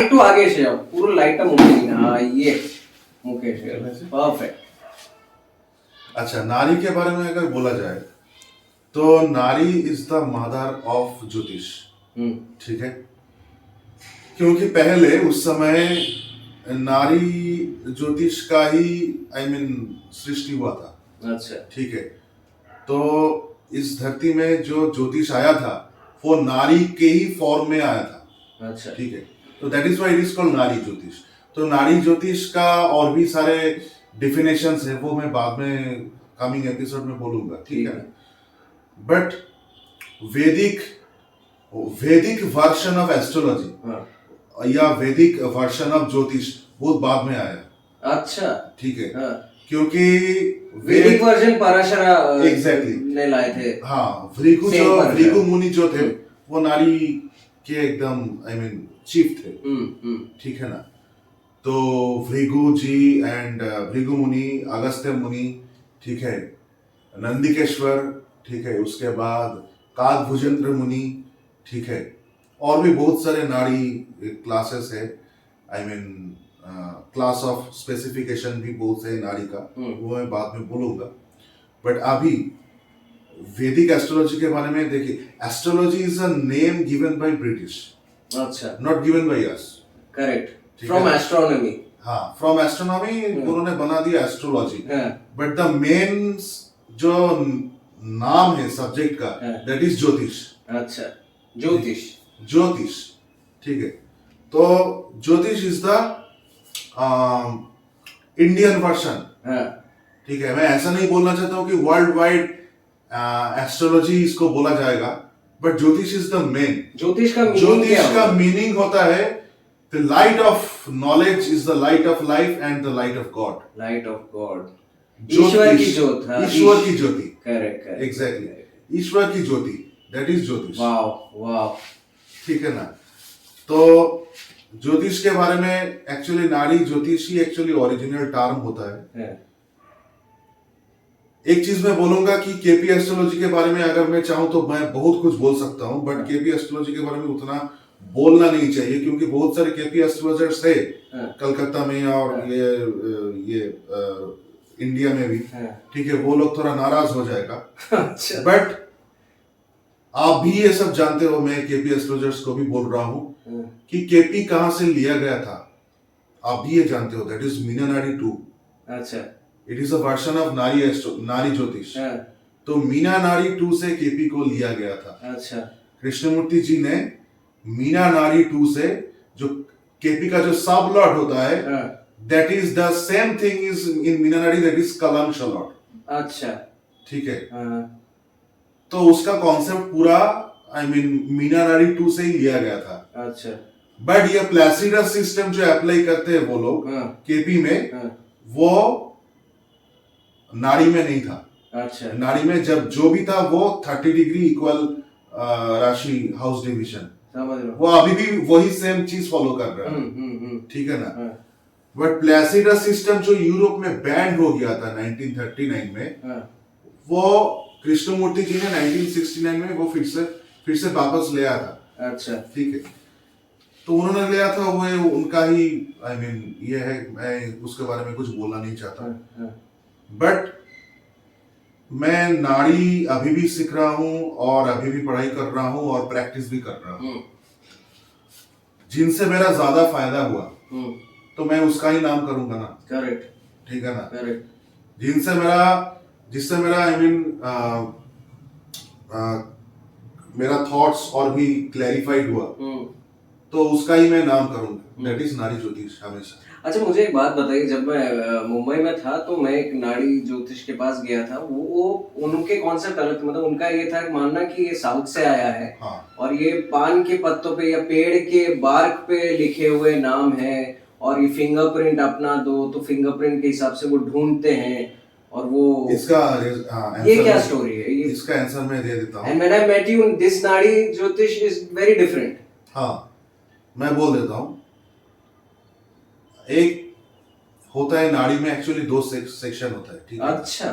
একটু আগে এসে যাও, পুরো লাইটটা মুখে নিয়ে हाँ ये मुझे परफेक्ट। अच्छा, नारी के बारे में अगर बोला जाए तो नारी इज द मदर ऑफ ज्योतिष। ठीक है, क्योंकि पहले उस समय नारी ज्योतिष का ही सृष्टि हुआ था। अच्छा ठीक है, तो इस धरती में जो ज्योतिष आया था वो नारी के ही फॉर्म में आया था। अच्छा ठीक है, तो that is why it is called नारी ज्योतिष। तो नारी ज्योतिष का और भी सारे डिफिनेशंस है, वो मैं बाद में कमिंग एपिसोड में बोलूंगा। ठीक है, बट वैदिक वैदिक वर्जन ऑफ एस्ट्रोलॉजी या वैदिक वर्जन ऑफ ज्योतिष बहुत बाद में आया। अच्छा ठीक है, हाँ। क्योंकि वैदिक वर्जन पराशरा Exactly. ने लाए थे। हाँ, भृगु Same version. भृगु मुनि जो थे वो नारी के एकदम चीफ थे। ठीक है ना, तो भृगु जी एंड भृगु मुनि, अगस्त्य मुनि, ठीक है, नंदिकेश्वर, ठीक है, उसके बाद काकभुजंत्र मुनि, ठीक है, और भी बहुत सारे नारी क्लासेस है। क्लास ऑफ स्पेसिफिकेशन भी बहुत है नारी का, वो मैं बाद में बोलूंगा। बट अभी वैदिक एस्ट्रोलॉजी के बारे में देखिए, astrology is a name given by British, अच्छा not given by us. Correct, ठीक फ्रॉम है। एस्ट्रोनॉमी। हाँ, फ्रॉम एस्ट्रोनॉमी उन्होंने बना दिया एस्ट्रोलॉजी, हाँ। बट द मेन जो नाम है सब्जेक्ट का दैट इज ज्योतिष। अच्छा ज्योतिष। ज्योतिष, ठीक है, तो ज्योतिष इज द इंडियन वर्जन। हाँ। ठीक है, मैं ऐसा नहीं बोलना चाहता हूँ कि वर्ल्ड वाइड एस्ट्रोलॉजी इसको बोला जाएगा, बट ज्योतिष इज द मेन। ज्योतिष का मीनिंग ज्योतिष का मीनिंग होता है the light of knowledge is the light of life and the light of God. Light of God, ईश्वर की ज्योत। हाँ, ईश्वर की ज्योति, करेक्ट करेक्ट एग्जैक्टली, ईश्वर की ज्योति, दैट इज ज्योतिष। Wow wow. ठीक है ना, तो ज्योतिष के बारे में एक्चुअली नारी ज्योतिष ही एक्चुअली ओरिजिनल टर्म होता है। एक चीज मैं बोलूंगा कि केपी एस्ट्रोलॉजी के बारे में अगर मैं चाहूं तो मैं बहुत कुछ बोल सकता हूं, बट केपी एस्ट्रोलॉजी के बारे में उतना बोलना नहीं चाहिए, क्योंकि बहुत सारे केपी एस्ट्रोलॉजर्स है कलकत्ता में और ये इंडिया में भी। ठीक है, वो लोग थोड़ा नाराज हो जाएगा। अच्छा। बट आप भी ये सब जानते हो, मैं केपी एस्ट्रोलॉजर्स को भी बोल रहा हूँ कि केपी कहां से लिया गया था, आप भी ये जानते हो, दैट इज मीना नाड़ी 2। अच्छा, it is a version of नारी ज्योतिष। तो मीना नारी 2 से केपी को लिया गया था। अच्छा, कृष्णमूर्ति जी ने मीना नारी 2 से जो केपी का जो सब लॉर्ड होता है, that is the same thing is in Meena नाड़ी, दैट इज कलंश लॉर्ड। अच्छा, ठीक है, तो उसका कॉन्सेप्ट पूरा मीना नाड़ी 2 से ही लिया गया था। अच्छा, बट ये प्लेसिडस सिस्टम जो अप्लाई करते हैं वो लोग केपी में, वो नाड़ी में नहीं था। अच्छा, नाड़ी में जब जो भी था वो 30 डिग्री इक्वल राशि हाउस डिवीजन, वो अभी भी वही सेम चीज फॉलो कर रहा है। ठीक है ना, बट प्लेसिडस सिस्टम जो यूरोप में बैंड हो गया था 1939 में, वो कृष्णमूर्ति जी ने 1969 में वो फिर से वापस ले आया था। अच्छा, ठीक है, तो उन्होंने लिया था, वो उनका ही ये है, मैं उसके बारे में कुछ बोलना नहीं चाहता। बट मैं नाड़ी अभी भी सीख रहा हूं और अभी भी पढ़ाई कर रहा हूं और प्रैक्टिस भी कर रहा हूं। जिनसे मेरा ज्यादा फायदा हुआ तो मैं उसका ही नाम करूंगा ना। करेक्ट, ठीक है ना। करेक्ट, जिससे मेरा मेरा थॉट्स और भी क्लैरिफाइड हुआ तो उसका ही मैं नाम करूंगा, दैट इज नारी ज्योतिष हमेशा। अच्छा, मुझे एक बात बताइए, जब मैं मुंबई में था तो मैं एक नाड़ी ज्योतिष के पास गया था। वो उनके कॉन्सेप्ट अलग, मतलब उनका ये था मानना कि ये साउथ से आया है। हाँ। और ये पान के पत्तों पे या पेड़ के बार्क पे लिखे हुए नाम है, और ये फिंगरप्रिंट अपना दो तो फिंगरप्रिंट के हिसाब से वो ढूंढते हैं। और वो इसका ये क्या स्टोरी है? इसका आंसर मैं दे देता हूँ। And when I met you, this नाड़ी ज्योतिष is very different. हाँ, मैं बोल देता हूँ। एक होता है नाड़ी में एक्चुअली 2 सेक्शन होता है। ठीक है, अच्छा,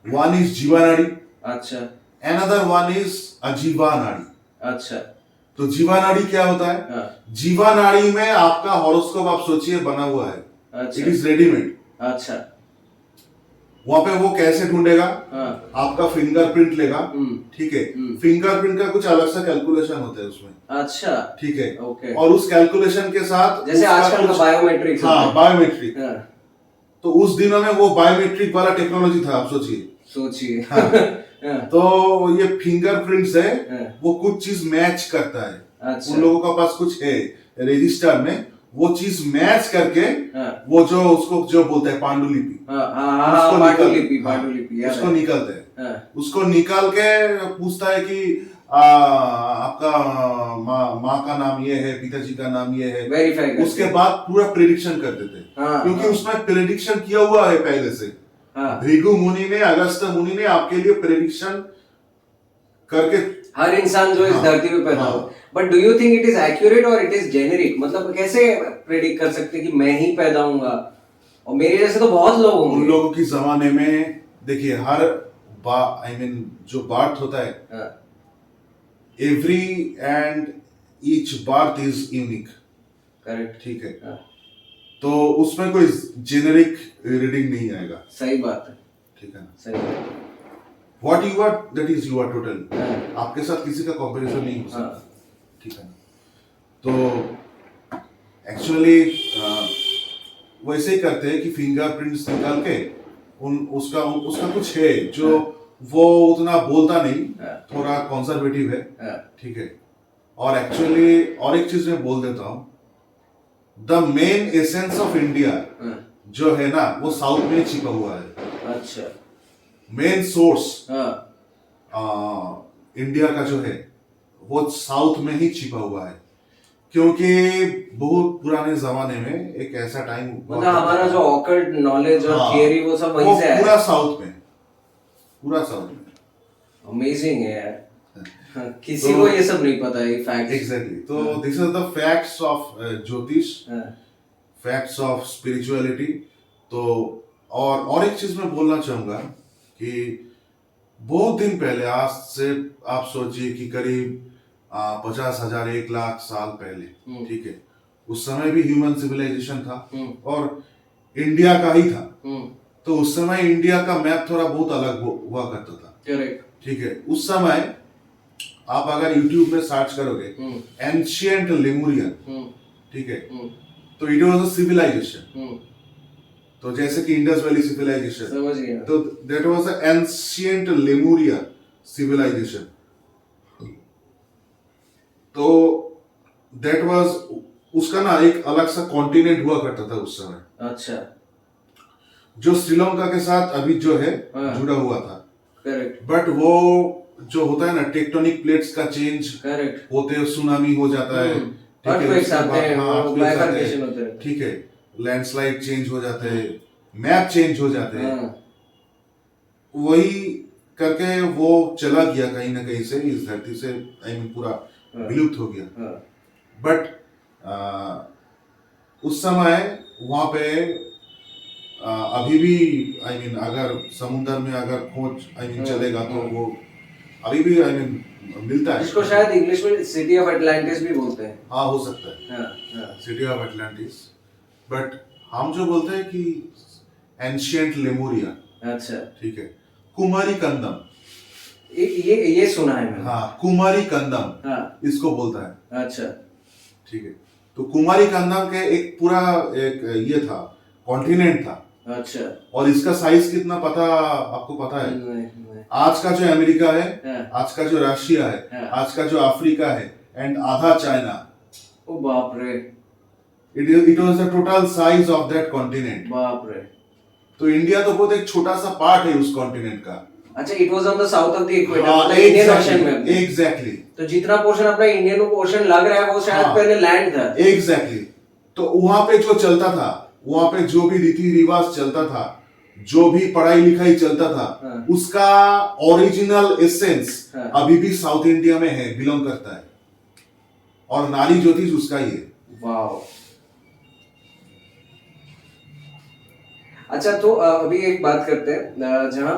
वन इज जीवा नाड़ी। अच्छा, अनदर वन इज अजीवा नाड़ी। अच्छा, तो जीवानाड़ी क्या होता है? हाँ। जीवानाड़ी में आपका हॉरोस्कोप आप सोचिए बना हुआ है, अच्छा। It is readymade. अच्छा। वहां पे वो कैसे ढूंढेगा? हाँ। आपका फिंगरप्रिंट लेगा, ठीक है, फिंगरप्रिंट का कुछ अलग सा कैलकुलेशन होता है उसमें। अच्छा। ठीक है, ओके। और उस कैलकुलेशन के साथ जैसे आजकल का बायोमेट्रिक। हाँ, बायोमेट्रिक। हाँ। तो उस दिनों में वो बायोमेट्रिक वाला टेक्नोलॉजी था, आप सोचिए। हाँ। हाँ। तो ये फिंगरप्रिंट से हाँ। वो कुछ चीज मैच करता है। अच्छा। उन लोगों का पास कुछ है रजिस्टर में, वो चीज मैच करके हाँ। वो जो उसको जो बोलते हैं पांडुलिपि, पांडुलिपि उसको निकलते हैं। हाँ। उसको निकाल के पूछता है कि आपका माँ का नाम ये है, पिताजी का नाम ये है, वेरीफाई। उसके बाद पूरा प्रेडिक्शन कर देते हैं। हाँ, क्योंकि हाँ। उसमें प्रेडिक्शन किया हुआ है पहले से। हाँ। भृगु मुनि ने, अगस्त्य मुनि ने आपके लिए प्रेडिक्शन करके, हर इंसान जो इस धरती पे पैदा हो। But do you think it is accurate और इट इज जेनेरिक? मतलब कैसे प्रेडिक्ट कर सकते कि मैं ही पैदा होऊंगा और मेरे जैसे तो बहुत लोग होंगे? उन लोगों की जमाने में देखिए, हर जो बार्थ होता है, every and each birth is unique. Correct. ठीक है। तो उसमें कोई जेनेरिक रीडिंग नहीं आएगा। सही बात है। ठीक है ना? सही बात है। What you are, that is you are total। आपके साथ किसी का कंपैरिजन नहीं हो सकता। ठीक है ना? तो एक्चुअली वैसे ही करते हैं कि फिंगरप्रिंट्स निकाल के उसका कुछ है जो वो उतना बोलता नहीं, थोड़ा कंजर्वेटिव है। ठीक है। और एक्चुअली और एक चीज मैं बोल देता हूँ, the main essence of India जो है ना, वो साउथ में छिपा हुआ है। अच्छा। मेन सोर्स इंडिया का जो है वो साउथ में ही छिपा हुआ है, क्योंकि बहुत पुराने जमाने में एक ऐसा टाइम, मतलब हमारा जो ऑकल्ट नॉलेज और थियरी वो सब वहीं से आया है। पूरा साउथ में। अमेजिंग है यार। किसी को ये सब नहीं पता है, फैक्ट्स। एग्जैक्टली। तो this is the facts of ज्योतिष, फैक्ट्स ऑफ स्पिरिचुअलिटी। तो और एक चीज मैं बोलना चाहूंगा कि बहुत दिन पहले, आज से आप सोचिए कि करीब 50,000 1 लाख साल पहले, ठीक है, उस समय भी ह्यूमन सिविलाइजेशन था और इंडिया का ही था। तो उस समय इंडिया का मैप थोड़ा बहुत अलग हुआ करता था। करेक्ट। ठीक है। उस समय आप अगर YouTube में सर्च करोगे एंशिएंट लेमुरियन, ठीक है, तो इट वाज अ सिविलाइजेशन। तो जैसे कि इंडस वैली सिविलाइजेशन, समझ गया, तो that was a ancient Lemuria civilisation. तो दैट वाज, उसका ना एक अलग सा कॉन्टिनेंट हुआ करता था उस समय। अच्छा। जो श्रीलंका के साथ अभी जो है जुड़ा हुआ था। करेक्ट। बट वो जो होता है ना, टेक्टोनिक प्लेट्स का चेंज होते, सुनामी हो जाता है, ठीक है, लैंडस्लाइड चेंज हो जाते हैं, मैप चेंज हो जाते हैं। वही करके वो चला गया कहीं ना कहीं से, इस धरती से पूरा विलुप्त हो गया। बट उस समय वहां पे अभी भी अगर समुद्र में अगर खोज चलेगा तो वो अभी भी मिलता है। इसको शायद इंग्लिश में सिटी ऑफ अटलांटिस भी बोलते हैं। हाँ, हो सकता है, सिटी ऑफ अटलांटिस। बट हम जो बोलते हैं कि एंशिएंट लेमुरिया। अच्छा। ठीक है। कुमारी कंदम, ये सुना है मैंने। हाँ, कुमारी कंदम, हाँ, इसको बोलता है। अच्छा। ठीक है। तो कुमारी कंदम के एक पूरा एक ये था, कॉन्टिनेंट था। अच्छा। और इसका साइज कितना आपको पता है? नहीं। आज का जो अमेरिका है, आज का जो रशिया है, आज का जो अफ्रीका है, एंड आधा चाइना। ओ बाप रे। It was the total size of that continent. बाप रे। तो इंडिया तो बहुत एक छोटा सा पार्ट है उस कॉन्टिनेंट का। अच्छा, it was on the south of the equator, मतलब इंडियन ओशन में। एग्जैक्टली। तो जितना पोर्शन अपना इंडियन ओशन लग रहा है वो शायद पहले लैंड था। एग्जैक्टली। तो वहां पे जो चलता था, वहां पे जो भी रीति रिवाज चलता था, जो भी पढ़ाई लिखाई चलता था, उसका ओरिजिनल एसेंस अभी भी साउथ इंडिया में है, बिलोंग करता है। और नारी ज्योतिष उसका ही है। वाओ। अच्छा, तो अभी एक बात करते हैं, जहाँ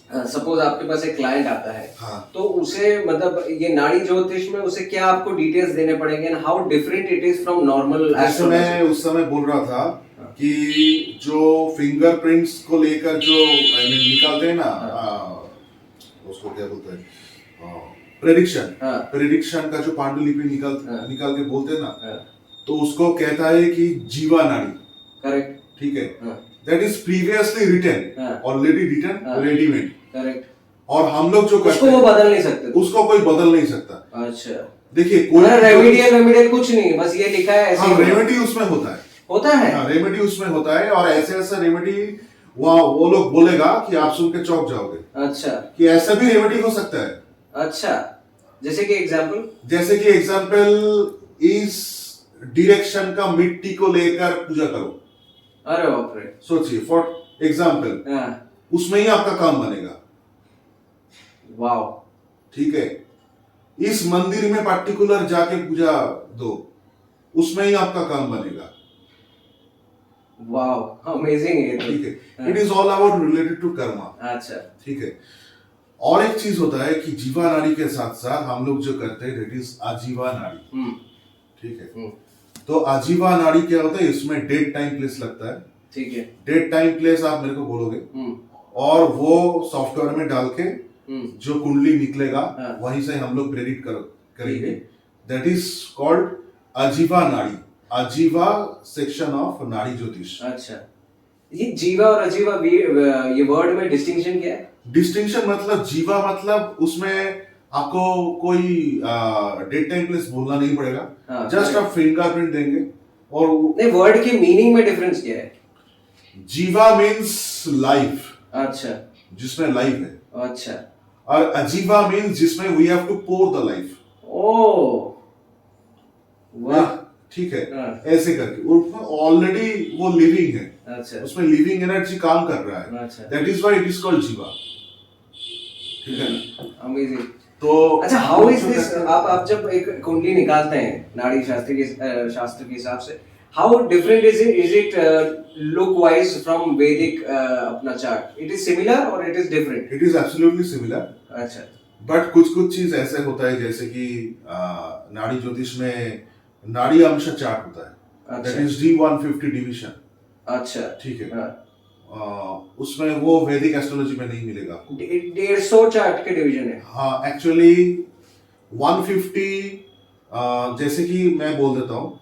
सपोज आपके पास एक क्लाइंट आता है, हाँ, तो उसे मतलब ये नाड़ी ज्योतिष में उसे क्या आपको डिटेल्स देने पड़ेंगे and how different it is from normal जैसे मैं उस समय बोल रहा था कि जो फिंगरप्रिंट्स को लेकर जो आई मीन निकालते हैं ना, उसको क्या बोलते हैं, प्रेडिक्शन का जो पांडुलिपि निकाल के बोलते हैं ना, तो उसको कहता है कि जीवा नाड़ी। करेक्ट। ठीक है, that is previously written, already written, readymade. Correct. और हम लोग जो उसको वो बदल नहीं सकते, उसको कोई बदल नहीं सकता। अच्छा, देखिए कोई रेमेडियल कुछ नहीं, बस ये लिखा है ऐसे। हाँ, रेमेडी उसमें होता है। हाँ, रेमेडी उसमें होता है, और ऐसे ऐसा रेमेडी वो लोग बोलेगा कि आप सुन के चौंक जाओगे। अच्छा, कि ऐसा भी रेमेडी हो सकता है। अच्छा, जैसे कि एग्जांपल इस डायरेक्शन का मिट्टी को लेकर पूजा करो। अरे बाप रे, सोचिए, फॉर एग्जांपल उसमें ही आपका काम बनेगा। वाओ। ठीक है, इस मंदिर में पार्टिकुलर जाके पूजा दो, उसमें ही आपका काम बनेगा। वाओ, अमेजिंग है। ठीक है, it is all about related to karma. अच्छा, ठीक है। और एक चीज होता है कि जीवा नाड़ी के साथ साथ हम लोग जो करते हैं दैट इज आजीवा नाड़ी। ठीक है, तो आजीवा नाड़ी क्या होता है, इसमें डेट टाइम प्लेस लगता है। ठीक है, डेट टाइम प्लेस आप मेरे को बोलोगे, और वो सॉफ्टवेयर में डाल के जो कुंडली निकलेगा वहीं से हम लोग प्रेडिक्ट करेंगे। दैट इज कॉल्ड आजीवा नाड़ी, आजीवा सेक्शन ऑफ नाड़ी ज्योतिष। अच्छा, ये जीवा और अजीवा ये वर्ड में डिस्टिंक्शन क्या है? डिस्टिंक्शन मतलब जीवा मतलब उसमें आपको कोई डेट टाइम प्लेस बोलना नहीं पड़ेगा, जस्ट आप फिंगरप्रिंट देंगे। और नहीं, वर्ड के मीनिंग में डिफरेंस क्या है? जीवा मीन्स लाइफ। अच्छा, जिसमें लाइफ है। अच्छा, और अजीवा मीन्स जिसमें we have to pour the life. Oh, वाह। ठीक है, ऐसे करके उसमें ऑलरेडी वो लिविंग है। अच्छा, उसमें लिविंग एनर्जी काम कर रहा है। अच्छा, that is why it is called जीवा। ठीक है, अमेजिंग। तो अच्छा, हाउ इज दिस, आप जब एक कुंडली निकालते हैं नाड़ी शास्त्र के हिसाब से, how different is it look wise from वैदिक अपना चार्ट? इट इज सिमिलर और it is different? It is absolutely similar. अच्छा, बट कुछ चीज ऐसे होता है, जैसे कि नाड़ी ज्योतिष में नाड़ी अंश चार्ट होता है, दैट इज D150 डिवीजन। अच्छा, ठीक है, उसमें वो वैदिक एस्ट्रोलॉजी में नहीं मिलेगा। 150 चार्ट के डिवीजन है। हाँ, एक्चुअली 150, जैसे कि मैं बोल देता हूँ,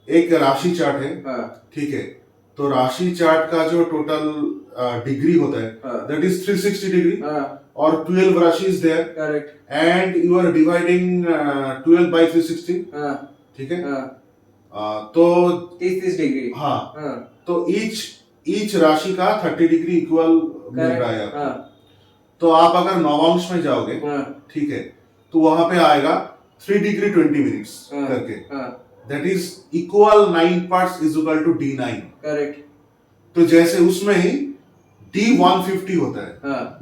एक राशि चार्ट है। ठीक है, तो राशि चार्ट का जो टोटल डिग्री होता है दैट इज 360 डिग्री, और 12 rashi is there. Correct, and you are dividing 12 by 360। ठीक है, तो 30 डिग्री। हाँ, तो ईच राशि का 30 डिग्री इक्वल मिल रहा है आपको। तो आप अगर नवांश में जाओगे, ठीक है, तो वहां पे आएगा 3 डिग्री 20 मिनट्स करके, that is equal 9 parts is equal to D9। Correct, तो जैसे उसमें ही D150 होता है,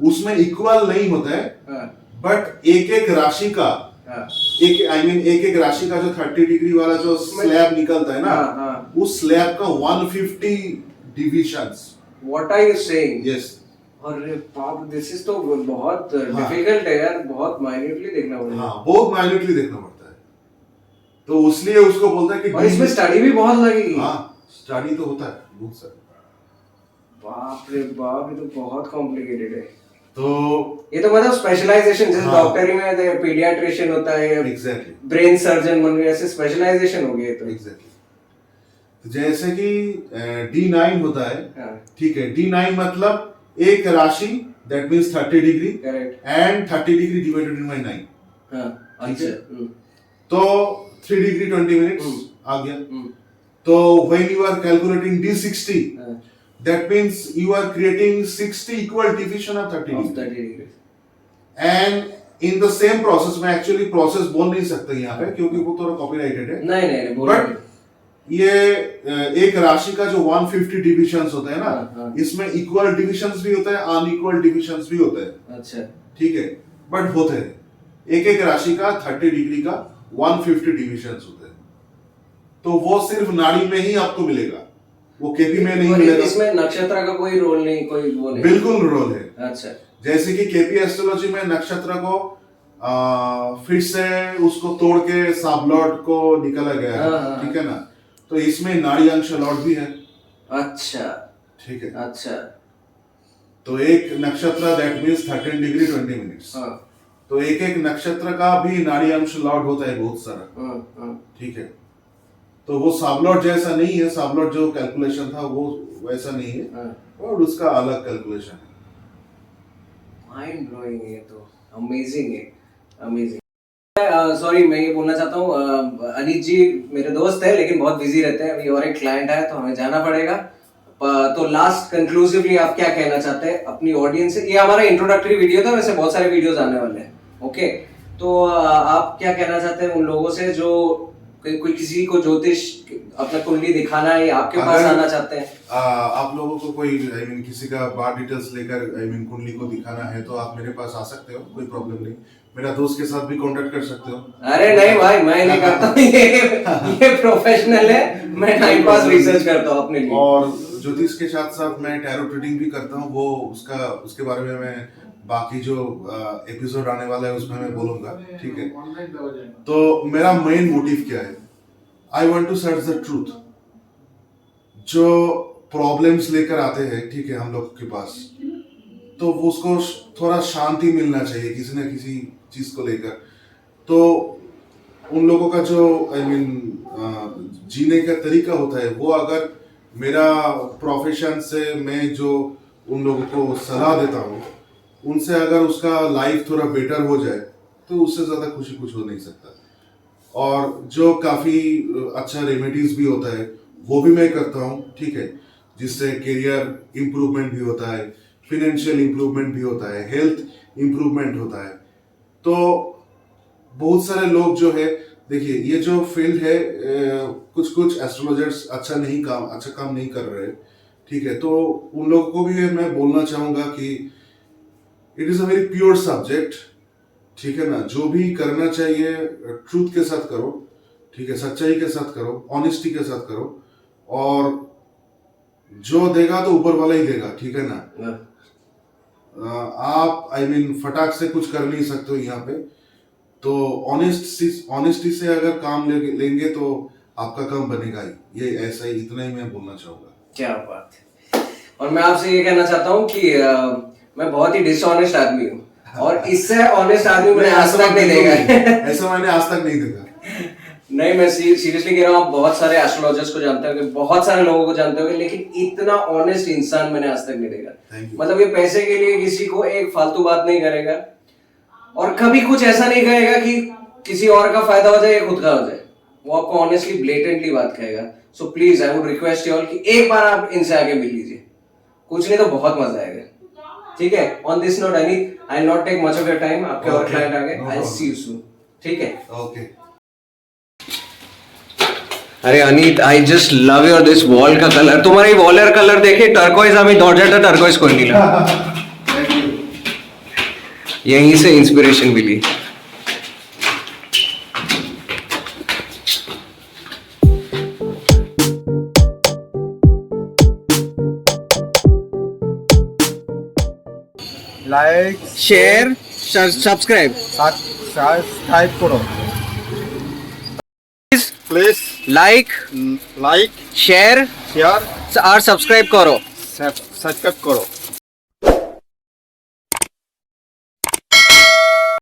उसमें इक्वल नहीं होता है, बट एक एक राशि का एक राशि का जो 30 डिग्री वाला जो स्लैब निकलता है ना, उस स्लैब का 150 divisions. What are you saying? Yes. अरे बाप, दिस इज तो बहुत डिफिकल्ट है यार, बहुत माइन्यूटली देखना पड़ता है। हाँ, बहुत माइन्यूटली देखना पड़ता है, तो इसलिए उसको बोलता है कि और इसमें स्टडी भी बहुत लगेगी। हाँ, स्टडी तो होता है बहुत सारा। बाप रे बाप, ये तो बहुत कॉम्प्लिकेटेड है। तो ये तो मतलब स्पेशलाइजेशन, जैसे डॉक्टरी में पीडियाट्रिशियन होता है, एग्जैक्टली, ब्रेन सर्जन बन गए, ऐसे स्पेशलाइजेशन हो गई। तो एग्जैक्टली, तो जैसे कि D9 होता है। ठीक है, D9 मतलब एक राशि, that means 30 degree, and 30 degree divided by 9। अच्छा, तो 3 डिग्री 20 मिनट्स आ गया। तो when you are calculating D60, that means you are creating 60 equal division of 30 degrees. And in the same process, मैं actually process बोल नहीं सकता यहाँ पे क्योंकि वो थोड़ा copyrighted है। नहीं, but ये एक राशि का जो 150 डिविजन्स होते हैं ना, इसमें इक्वल डिविजन्स भी होते हैं, अनइक्वल डिविजन्स भी होते हैं। अच्छा, ठीक है, बट होते हैं एक राशि का 30 डिग्री का 150 डिविजन्स होते हैं, तो वो सिर्फ नाड़ी में ही आपको मिलेगा, वो केपी में नहीं मिलेगा। इसमें नक्षत्र का कोई रोल नहीं, कोई वो नहीं? बिल्कुल रोल है। अच्छा, जैसे कि केपी एस्ट्रोलॉजी में नक्षत्र को फिर से उसको तोड़ के सब लॉर्ड को निकाला गया है, ठीक है ना। तो इसमें नाड़ी अंश लॉर्ड भी है। अच्छा, ठीक है। अच्छा, तो एक नक्षत्र दैट मींस 13 डिग्री 20 मिनट्स। तो एक एक नक्षत्र का भी नाड़ी अंश लॉर्ड होता है बहुत सारा, ठीक है। तो वो सब लॉर्ड जैसा नहीं है, सब लॉर्ड जो कैलकुलेशन था वो वैसा नहीं है, और उसका अलग कैलकुलेशन है। माइंड ब्लोइंग है, तो अमेजिंग है, अमेजिंग। सॉरी, मैं ये बोलना चाहता हूँ, अनित जी मेरे दोस्त है लेकिन बहुत बिजी रहते हैं, अभी और एक क्लाइंट है तो हमें जाना पड़ेगा। तो लास्ट कंक्लूसिवली आप क्या कहना चाहते हैं अपनी ऑडियंस से? ये हमारा इंट्रोडक्टरी वीडियो था, वैसे बहुत सारे वीडियोस आने वाले हैं, ओके। तो आप क्या कहना चाहते हैं उन लोगों से जो कोई किसी को ज्योतिष अपना कुंडली दिखाना है या आपके पास आना चाहते हैं? आप लोगों को कोई किसी का बार डिटेल्स लेकर कुंडली को दिखाना है तो आप मेरे पास आ सकते हो, कोई प्रॉब्लम नहीं। मेरा दोस्त के साथ भी कांटेक्ट कर सकते हो। अरे नहीं भाई, मैं नहीं करता हूँ, ये प्रोफेशनल है, मैं टाइम पास रिसर्च करता हूँ अपने लिए। और ज्योतिष के साथ साथ मैं टैरो रीडिंग भी करता हूँ, वो उसके बारे में मैं बाकी जो एपिसोड आने वाला है उसमें मैं बोलूंगा, ठीक है। तो मेरा मेन मोटिव क्या है? I want to search the truth. जो प्रॉब्लम्स लेकर आते हैं, ठीक है, हम लोग के पास, तो उसको थोड़ा शांति मिलना चाहिए किसी न किसी चीज को लेकर। तो उन लोगों का जो जीने का तरीका होता है, वो अगर मेरा प्रोफेशन से मैं जो उन लोगों को सलाह देता हूँ, उनसे अगर उसका लाइफ थोड़ा बेटर हो जाए तो उससे ज़्यादा खुशी कुछ हो नहीं सकता। और जो काफ़ी अच्छा रेमेडीज भी होता है वो भी मैं करता हूँ, ठीक है, जिससे करियर इम्प्रूवमेंट भी होता है, फिनेंशियल इम्प्रूवमेंट भी होता है, हेल्थ इम्प्रूवमेंट होता है। तो बहुत सारे लोग जो है, देखिए ये जो फील्ड है, कुछ एस्ट्रोलॉजर्स अच्छा काम नहीं कर रहे, ठीक है। तो उन लोगों को भी मैं बोलना चाहूँगा कि it is a very pure subject, ठीक है ना। जो भी करना चाहिए ट्रूथ के साथ करो, ठीक है, सच्चाई के साथ करो, ऑनेस्टी के साथ करो, और जो देगा तो ऊपर वाला ही देगा, ठीक है ना। आप फटाक से कुछ कर नहीं सकते हो यहाँ पे। तो ऑनेस्टी से अगर काम लेंगे तो आपका काम बनेगा ही। ये ऐसा ही, इतना ही मैं बोलना चाहूंगा। क्या बात है। और मैं आपसे ये कहना चाहता हूँ कि मैं बहुत ही डिसऑनेस्ट आदमी हूँ, और इससे ऑनेस्ट आदमी मैंने आज तक नहीं देखा। ऐसा मैंने आज तक नहीं देखा। नहीं, मैं सीरियसली कह रहा हूँ, आप बहुत सारे एस्ट्रोलॉजर्स को जानते होंगे, बहुत सारे लोगों को जानते होंगे, लेकिन इतना ऑनेस्ट इंसान मैंने आज तक नहीं देखा। मतलब ये पैसे के लिए किसी को एक फालतू बात नहीं करेगा, और कभी कुछ ऐसा नहीं कहेगा कि किसी और का फायदा हो जाए या खुद का हो जाए। वो आपको ऑनेस्टली ब्लेटेंटली बात कहेगा। So please I would request you all कि एक बार आप इनसे आगे मिल लीजिए, कुछ नहीं तो बहुत मजा आएगा, ठीक है। On this note Anit, I will not take much of your time, आपके और क्लाइंट आ गए, I will see you soon, ठीक है। ओके। अरे Anit, I just love your this wall का कलर। तुम्हारी वॉलर कलर देखे, टर्कोइज, हमें दौड़जाटा टर्कोइज कोई नहीं लगा। यहीं से इंस्पिरेशन मिली। लाइक, शेयर, सब्सक्राइब करो प्लीज। लाइक शेयर और सब्सक्राइब करो। सब्सक्राइब करो।